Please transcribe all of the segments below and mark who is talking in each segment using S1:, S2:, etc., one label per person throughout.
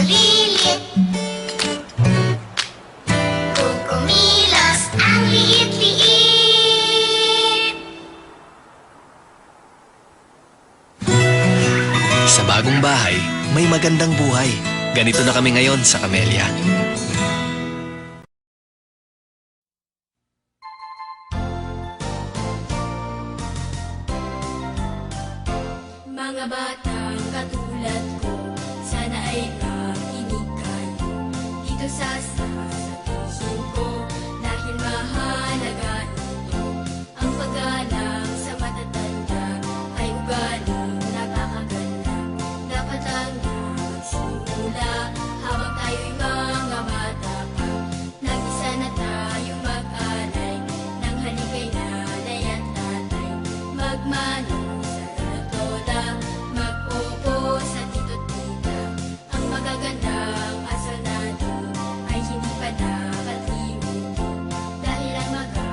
S1: lilit. Kung kumilos ang liit-liit.
S2: Sa bagong bahay, may magandang buhay. Ganito na kami ngayon sa Camellia.
S3: Mga batang katulad ko, sana ay nakinig kayo dito sa sasabihin ko, dahil mahalaga ito. Ang paggalang sa matatanda ay ugaling napakaganda. Dapat lang magsimula habang tayo'y mga bata pa. Nag-isa na tayo mag-alay ng halikay nanay at tatay. Magmanong sa lola, mag-opo sa tito't tita. Ang magagandang asal natin ay hindi pa nakalimutin. Dahil ang mga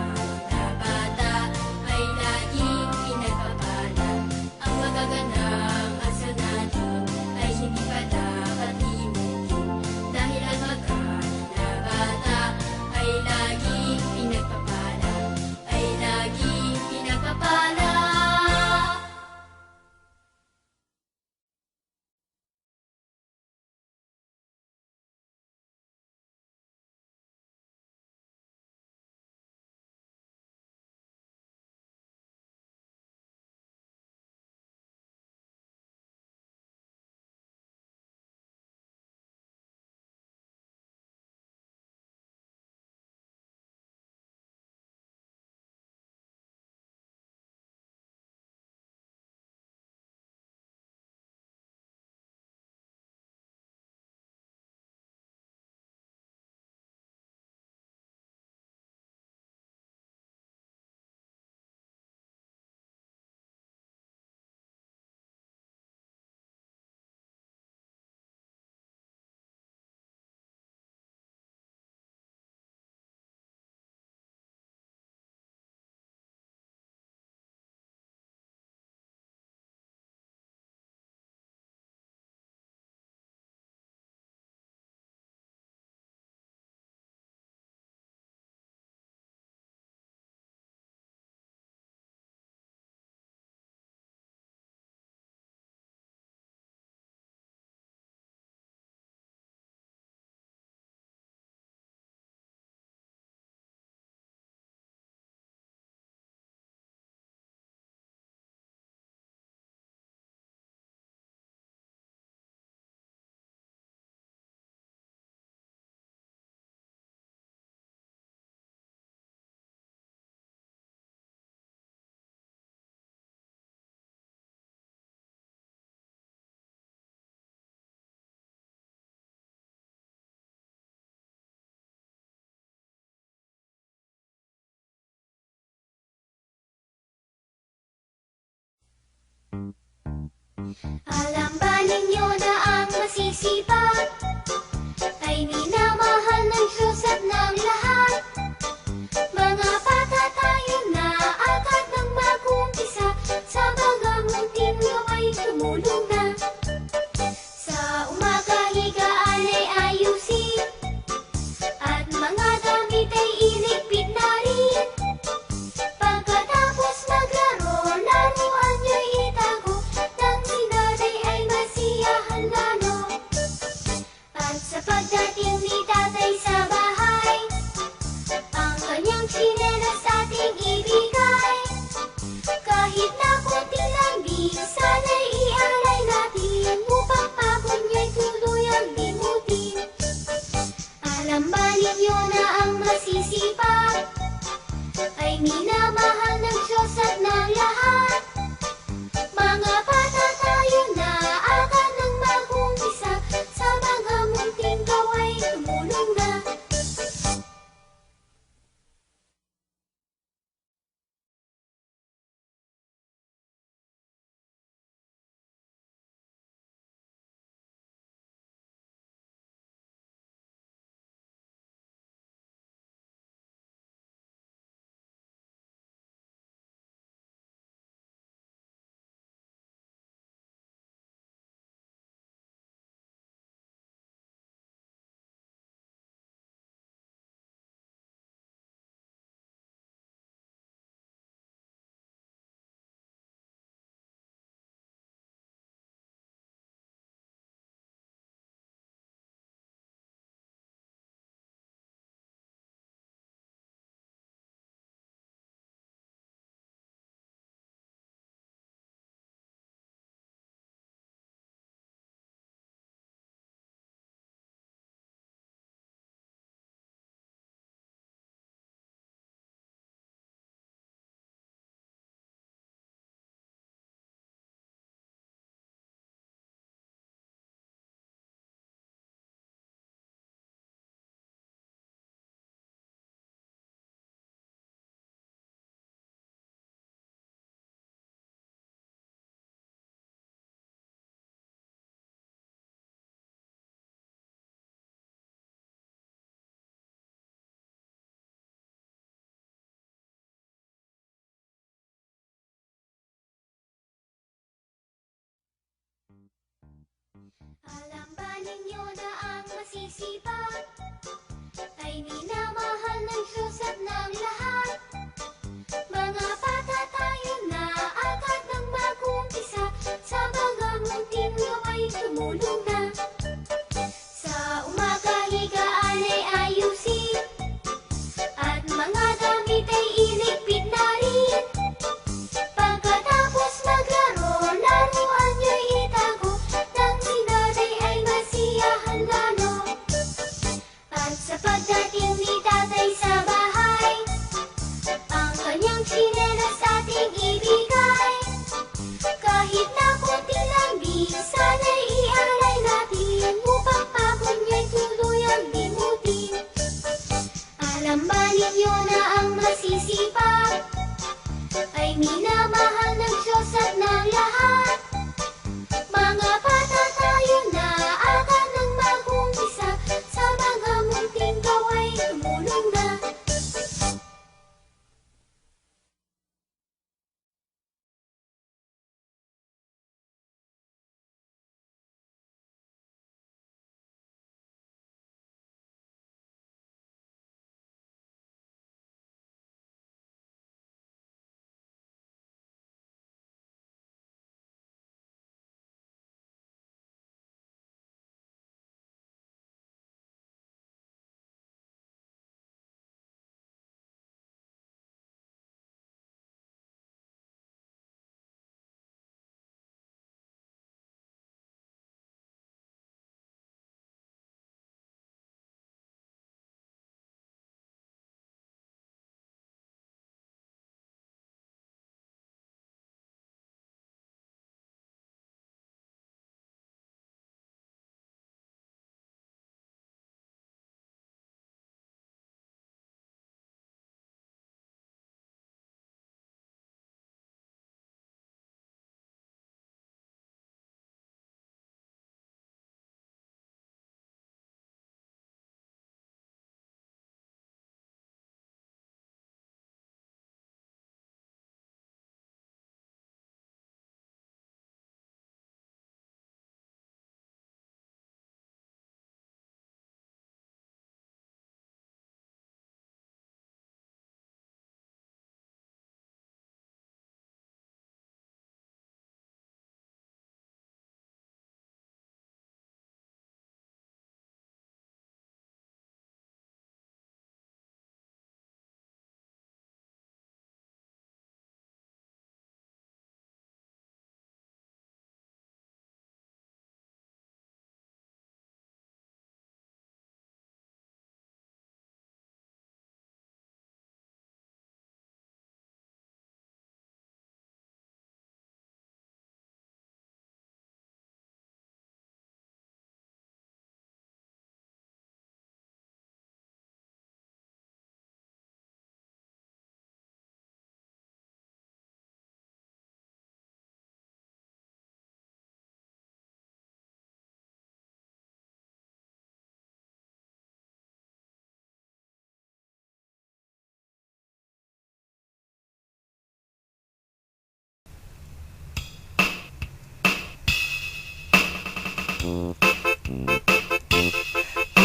S3: bata ay laging pinagpapala. Ang magagandang asal natin ay hindi pa nakalimutin. Dahil ang mga bata ay laging pinagpapala. Ay laging pinagpapala.
S1: Alam ba ninyo na ang masisipag ay minamahal ng Diyos at ng lahat? Mga bata tayo na agad nang mag-umpisa, sa mga muntinyo ay tumulong na. Sa umaga higaan ay ayusin, at mga damit ay iligpit na rin. Pagkatapos maglaro, laruan nyo'y itago, nang si nanay ay masiyahan lalo. Alam ba ninyo na ang masisipag ay minamahal ng Diyos at ng lahat? Mga bata tayo na agad nang mag-umpisa, sa mga munting gawa'y tumulong na. Sa umaga higaan ay ayusin, at mga damit ay iligpit na rin. Pagkatapos maglaro, laruan nyo'y itago, nang si nanay ay masiyahan lalo. At sa pagdating ni tatay sa bahay, ang kanyang tsinelas ating ibigay. Kahit na konti lang din, sana'y ialay natin, upang pagod niya'y tuluyang limutin. Alam ba ninyo na ang masisipag ay minamahal ng Diyos at ng lahat? Mga bata tayo na agad nang mag-umpisa, sa mga munting gawa'y tumulong na.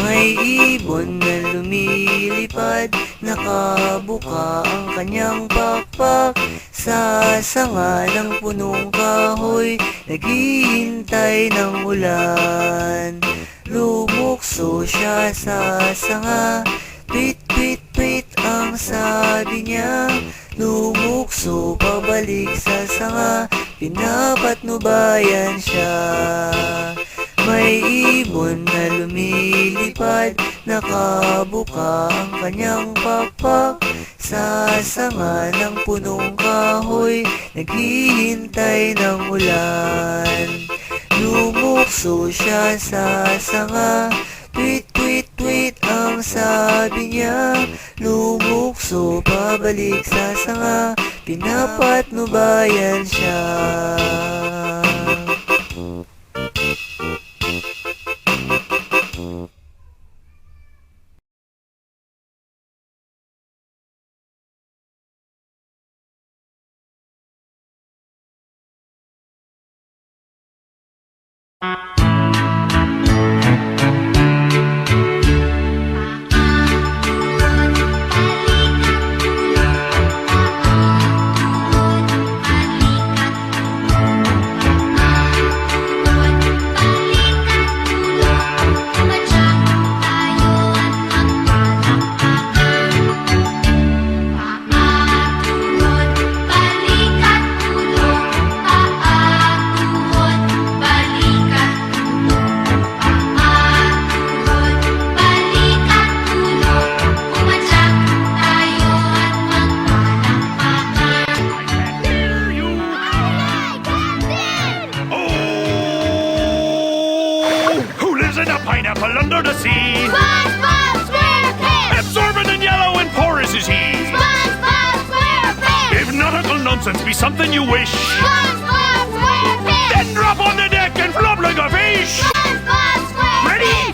S4: May ibon na lumilipad, nakabuka ang kanyang pakpak. Sa sanga ng punong kahoy, naghihintay ng ulan. Lumukso siya sa sanga, tweet tweet tweet ang sabi niya. Lumukso pabalik sa sanga, pinapatnubayan siya. May ibon na lumilipad, nakabuka ang kanyang pakpak. Sa sanga ng punong kahoy, naghihintay ng ulan. Lumukso siya sa sanga, tweet tweet tweet ang sabi niya. Lumukso pabalik sa sanga, pinapatnubayan siya.
S5: sparkle under the sea.
S1: SpongeBob SquarePants!
S5: Absorbent and yellow and porous is he.
S1: SpongeBob SquarePants!
S5: If nautical nonsense be something you wish,
S1: SpongeBob SquarePants!
S5: then drop on the deck and flop like a fish.
S1: SpongeBob SquarePants!
S5: Ready?